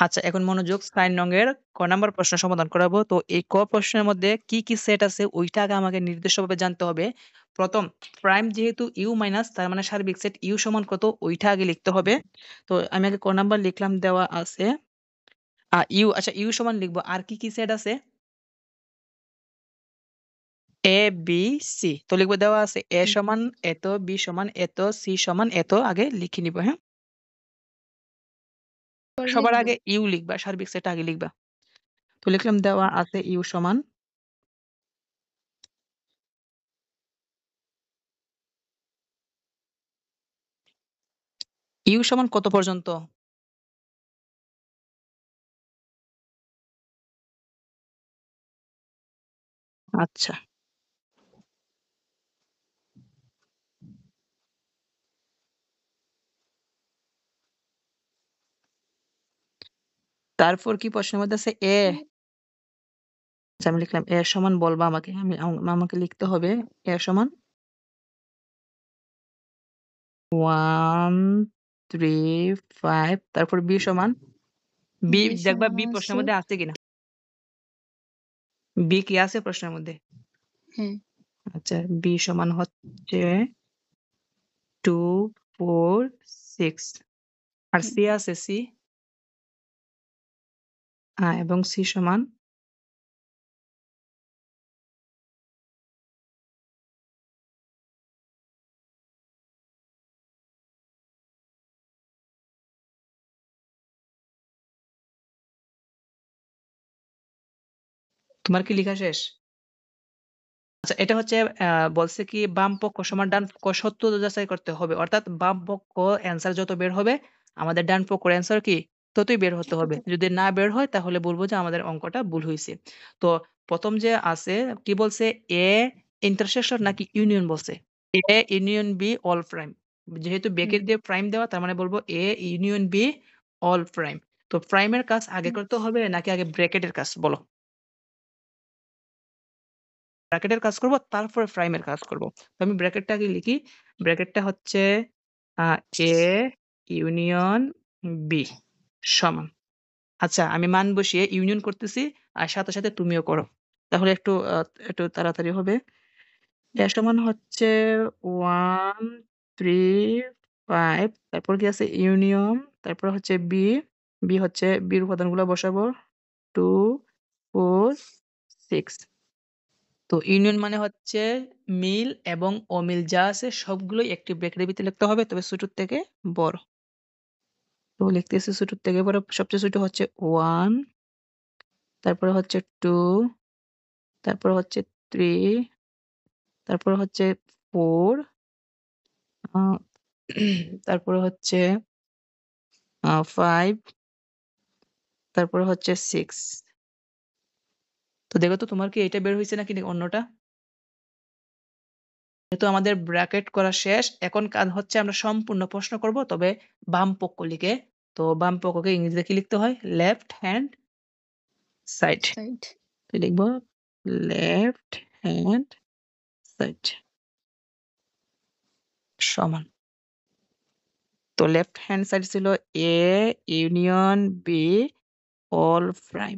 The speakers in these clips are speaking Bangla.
আচ্ছা, এখন মনোযোগ ৪ নংয়ের ক নাম্বার প্রশ্ন সমাধান করাবো। তো এই ক প্রশ্নের মধ্যে কি সেট আছে ওইটা আগে আমাকে নির্দিষ্টভাবে জানতে হবে। ১ম প্রাইম যেহেতু ইউ মাইনাস তার মানে সার্বিক সেট ইউ সমান কত ওইটা আগে লিখতে হবে। তো আমি আগে ক নাম্বার লিখলাম দেওয়া আছে ইউ আচ্ছা ইউ সমান লিখবো। আর কি সেট আছে? এ, বি, সি। তো লিখবো দেওয়া আছে এ সমান এত, বি সমান এত, সি সমান এত। আগে লিখে নিব, হ্যাঁ? পরে সবার লিখবো। আগে ইউ লিখবা, সার্বিক সেট আগে লিখবা। তো লিখলাম দেওয়া আছে ইউ সমান ইউ সমান কত পর্যন্ত? আচ্ছা। তারপর কি প্রশ্নের মধ্যে আছে এ? আচ্ছা আমি লিখলাম এ সমান বলবা আমাকে। আমাকে লিখতে হবে এ সমান 1, 3, 5 তারপর বি সমান বি বি দেখবা সমান বি প্রশ্নের হচ্ছে মধ্যে আছে কিনা? বি কি আছে প্রশ্নের মধ্যে? হ্যাঁ, আচ্ছা বি সমান হচ্ছে 2, 4, 6 আর হ্যাঁ। সি আছে সি এবং সি সমান তোমার কি লেখা শেষ? আচ্ছা এটা হচ্ছে বলছে কি বাম পক্ষ সমান ডান পক্ষ সত্য যাচাই করতে হবে। অর্থাৎ বাম পক্ষ অ্যান্সার যত বের হবে আমাদের ডান পক্ষের অ্যান্সার কি ততই বের হতে হবে। যদি না বের হয় তাহলে বলবো যে আমাদের অঙ্কটা ভুল হইছে। তো ১ম যে আছে কি বলছে এ ইন্টারসেকশন নাকি ইউনিয়ন বলছে? A union B all prime. যেহেতু ব্র্যাকেট দিয়ে প্রাইম দেওয়া তার মানে বলবো A union B all prime. তো প্রাইমের কাজ আগে করতে হবে নাকি আগে ব্র্যাকেটের কাজ বলো? ব্র্যাকেটের কাজ করব তারপরে প্রাইমের কাজ করব। তো আমি ব্র্যাকেটটা আগে লিখি। ব্র্যাকেটটা হচ্ছে আ এ ইউনিয়ন বি সমান। আচ্ছা আমি মান বসিয়ে ইউনিয়ন করতেছি আর সাথে তুমিও করো। তাহলে একটু তাড়াতাড়ি হবে। এ সমান হচ্ছে 1, 3, 5 তারপর কি আছে ইউনিয়ন তারপর হচ্ছে বি, বি হচ্ছে বির উপাদানগুলো বসাবো 2, 4, 6 তো ইউনিয়ন মানে হচ্ছে মিল এবং অমিল যা আছে সবগুলোই একটি ব্র্যাকেটের ভিতরে লিখতে হবে তবে ছোট থেকে বড়। তো লিখতেছি ছোট থেকে বড় সবচেয়ে ছোট হচ্ছে 1 তারপরে হচ্ছে 2 তারপর হচ্ছে 3 তারপর হচ্ছে 4 আ তারপরে হচ্ছে 5 তারপরে হচ্ছে 6 তো দেখো তো তোমার কি এটা বের হইছে নাকি অন্যটা? যেহেতু আমাদের ব্র্যাকেট করা শেষ, এখন কাজ হচ্ছে আমরা সম্পূর্ণ প্রশ্ন করব তবে বাম পক্ষ লিখে। তো বাম পক্ষকে ইংরেজিতে কি লিখতে হয়? Left hand side. সাইড। তো লিখব লেফট হ্যান্ড সাইড সমান। তো লেফট হ্যান্ড সাইড ছিল A union B all prime.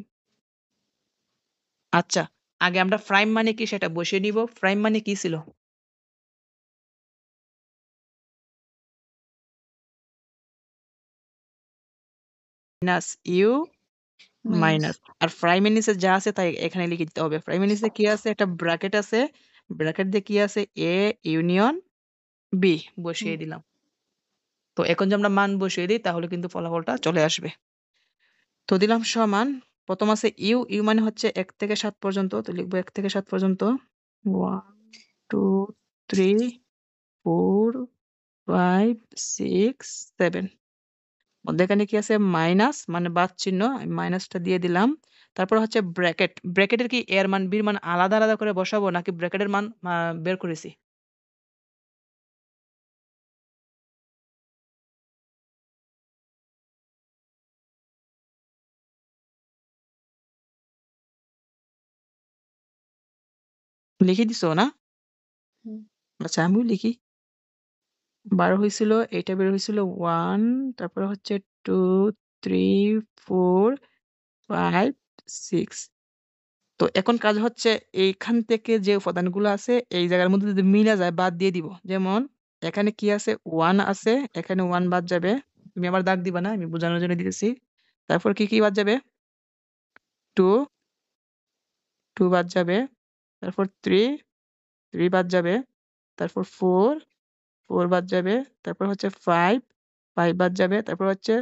আচ্ছা, আগে আমরা প্রাইম মানে কি সেটা বসিয়ে নিব। প্রাইম মানে কি ছিল? Minus U minus. মাইনাস আর প্রাইম এর নিচে যা আছে তাই এখানে লিখে দিতে হবে। প্রাইম এর নিচে কি আছে? একটা ব্র্যাকেট আছে। ব্র্যাকেট দিয়ে কি আছে? এ ইউনিয়ন বি বসিয়ে দিলাম। তো এখন যদি আমরা মান বসিয়ে দিই তাহলে কিন্তু ফলাফলটা চলে আসবে। তো দিলাম সমান ১ম আছে ইউ, ইউ মানে হচ্ছে ১ থেকে ৭ পর্যন্ত। তো লিখব ১ থেকে ৭ পর্যন্ত। 1, 2, 3, 4, 5, 6, 7 মধ্যেখানে কি আছে? মাইনাস মানে বাদ চিহ্ন। আমি মাইনাসটা দিয়ে দিলাম। তারপর হচ্ছে ব্র্যাকেট। ব্র্যাকেটের কি এর মান, বির মান আলাদা করে বসাবো নাকি ব্র্যাকেটের মান বের করেছি? লিখে দিছো না? হুম। আচ্ছা আমিও লিখি। ১২ হইছিল, এইটা বের হইছিল 1 তারপরে হচ্ছে 2, 3 4 5 6। তো এখন কাজ হচ্ছে এইখান থেকে যে উপাদানগুলো আছে এই জায়গার মধ্যে যদি মিলে যায় বাদ দিয়ে দিব। যেমন এখানে কি আছে 1 আছে, এখানে 1 বাদ যাবে। তুমি আবার দাগ দিবা না, আমি বোঝানোর জন্য দিতেছি। তারপর কি বাদ যাবে? 2 2 বাদ যাবে। তারপর 3 বাদ যাবে। তারপর 4 বাদ যাবে। তারপর হচ্ছে 5 বাদ যাবে। তারপর হচ্ছে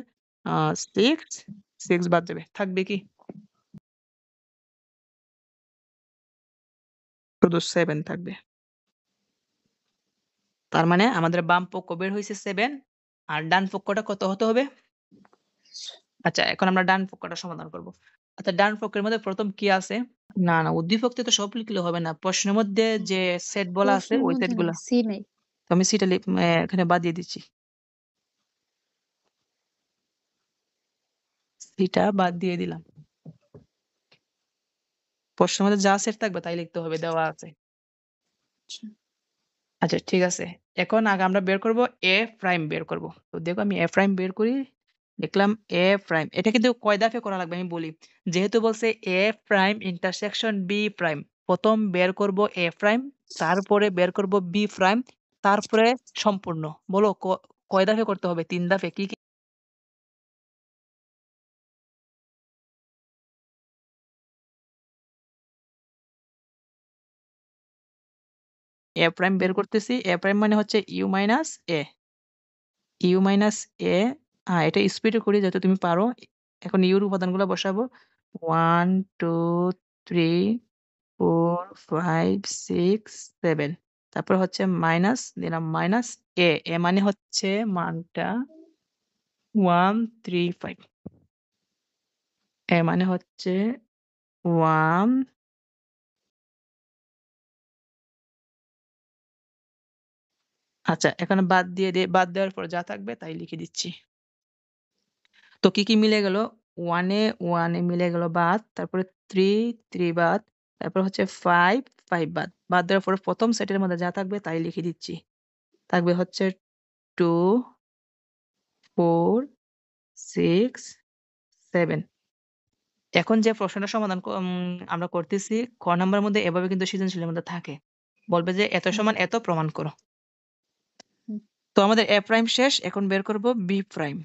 6 বাদ যাবে। থাকবে কি? শুধু 7 থাকবে। তার মানে আমাদের বাম পক্ষ বের হইছে 7 আর ডান পক্ষটা কত হতে হবে? আচ্ছা, এখন আমরা ডান পক্ষটা সমাধান করব। আচ্ছা, ডান পক্ষের মধ্যে ১ম কি আছে? না, উদ্দীপকতে তো সব লিখলে হবে না। প্রশ্নের মধ্যে যে সেট বলা আছে প্রশ্নের ওই মধ্যে সেটগুলা। নাই, সি নাই। তো আমি সিটা এখানে বাদ দিয়ে দিচ্ছি। সিটা বাদ দিয়ে দিলাম। প্রশ্নের মধ্যে যা সেট থাকবে তাই লিখতে হবে, দেওয়া আছে। আচ্ছা, আচ্ছা, ঠিক আছে। এখন আগে আমরা বের করব A প্রাইম বের করব। তো দেখো আমি A প্রাইম বের করি। লিখলাম A প্রাইম। এটা কিন্তু কয় ধাপে করা লাগবে আমি বলি। যেহেতু বলছে A prime intersection B prime. ১ম বের করব A প্রাইম, তারপরে বের করব B প্রাইম, তারপরে সম্পূর্ণ। বলো কয় ধাপে করতে হবে? ৩ ধাপে। কি? A প্রাইম বের করতেছি। A প্রাইম মানে হচ্ছে U minus A। U minus A, এটা স্পিডে করি যাতে তুমি পারো। এখন ইউর উপাদানগুলো বসাবো। 1 2 3 4 5 6 7। তারপর হচ্ছে মাইনাস দিলাম মাইনাস এ। এ মানে হচ্ছে মানটা 1 3 5। এ মানে হচ্ছে 1। আচ্ছা, এখানে বাদ দেওয়ার পর যা থাকবে তাই লিখে দিচ্ছি। তো কি মিলে গেল? 1 এ মিলে গেল বাদ। তারপরে 3 বাদ। তারপর হচ্ছে 5 বাদ। বাদ দেওয়ার পরে ১ম সেটের মধ্যে যা থাকবে তাই লিখে দিচ্ছি। থাকবে হচ্ছে 2 4 6 7। এখন যে প্রশ্নটা সমাধান আমরা করতেছি ক নাম্বারের মধ্যে এভাবে কিন্তু সৃজনশীলের মধ্যে থাকে। বলবে যে এত হুম, সমান এত প্রমাণ করো। হুম। তো আমাদের A প্রাইম শেষ। এখন বের করব B প্রাইম।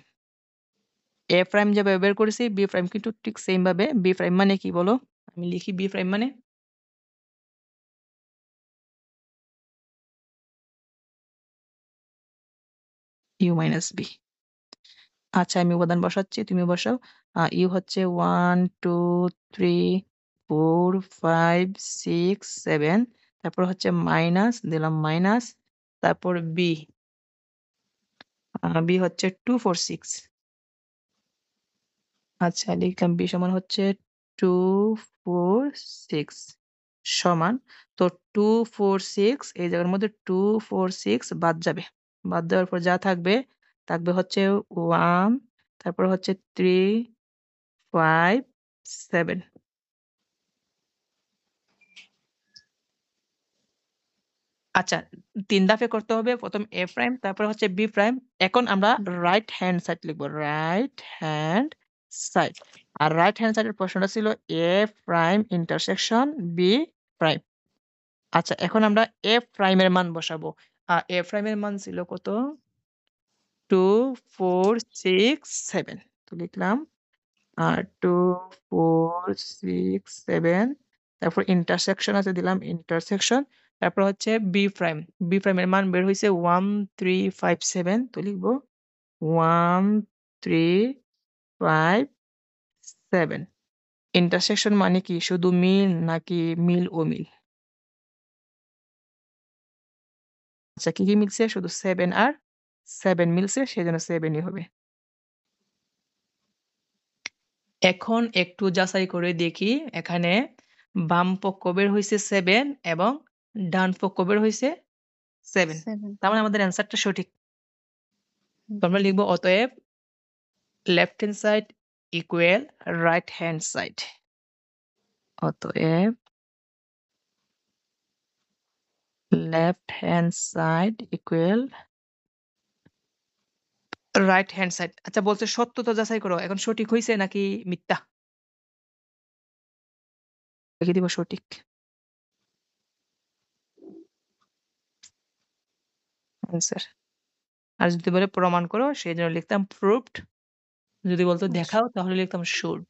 A প্রাইম যেভাবে বের করেছি B প্রাইম কিন্তু ঠিক সেম ভাবে। B প্রাইম মানে কি বলো? আমি লিখি B প্রাইম মানে U মাইনাস B। আচ্ছা, আমি উপাদান বসাচ্ছি, তুমি বসাও। U হচ্ছে 1 2 3 4 5 6 7। তারপর হচ্ছে মাইনাস দিলাম মাইনাস। তারপর B, B হচ্ছে 2 4 6। আচ্ছা, লিখলাম B সমান হচ্ছে 2 4 6 সমান। তো 2 4 6 এই জায়গার মধ্যে 2 4 6 বাদ যাবে। বাদ দেওয়ার পর যা থাকবে হচ্ছে 1, তারপর হচ্ছে 3 5 7। আচ্ছা, ৩ ধাপে করতে হবে। ১ম A প্রাইম, তারপর হচ্ছে B প্রাইম। এখন আমরা রাইট হ্যান্ড সাইড লিখব। Right hand side. আর রাইট হ্যান্ড সাইডের প্রশ্নটা ছিল A prime intersection B prime. আচ্ছা, এখন আমরা A প্রাইমের মান বসাবো। A প্রাইমের মান ছিল কত? 2 4 6 7। তো লিখলাম 2 4 6 7। তারপর ইন্টারসেকশন আছে দিলাম ইন্টারসেকশন। তারপর হচ্ছে বি প্রাইম। বি প্রাইমের মান বের হইছে 1 3 5 7। তো লিখব 1 3 5 7। ইন্টারসেকশন মানে কি? শুধু মিল নাকি মিল অমিল? আচ্ছা, কি মিলছে? শুধু 7 আর 7 মিলছে, সেজন্য 7 ই হবে। এখন একটু যাচাই করে দেখি এখানে বাম পক্ষ বের হইছে 7 এবং ডান পক্ষ বের হইছে 7। 7। তার মানে আমাদের অ্যান্সারটা সঠিক। হুম, তো আমরা লিখব অতএব left hand side equal right hand side. অতএব left hand side equal right hand side. আচ্ছা বলছে সত্যতা যাচাই করো। এখন সঠিক হইছে নাকি মিথ্যা? লিখে দিব সঠিক। অ্যান্সার। আর যদি বলে প্রমাণ করো সেজন্য লিখতাম প্রুভড। যদি বলতো আচ্ছা। দেখাও তাহলে লিখতাম showed।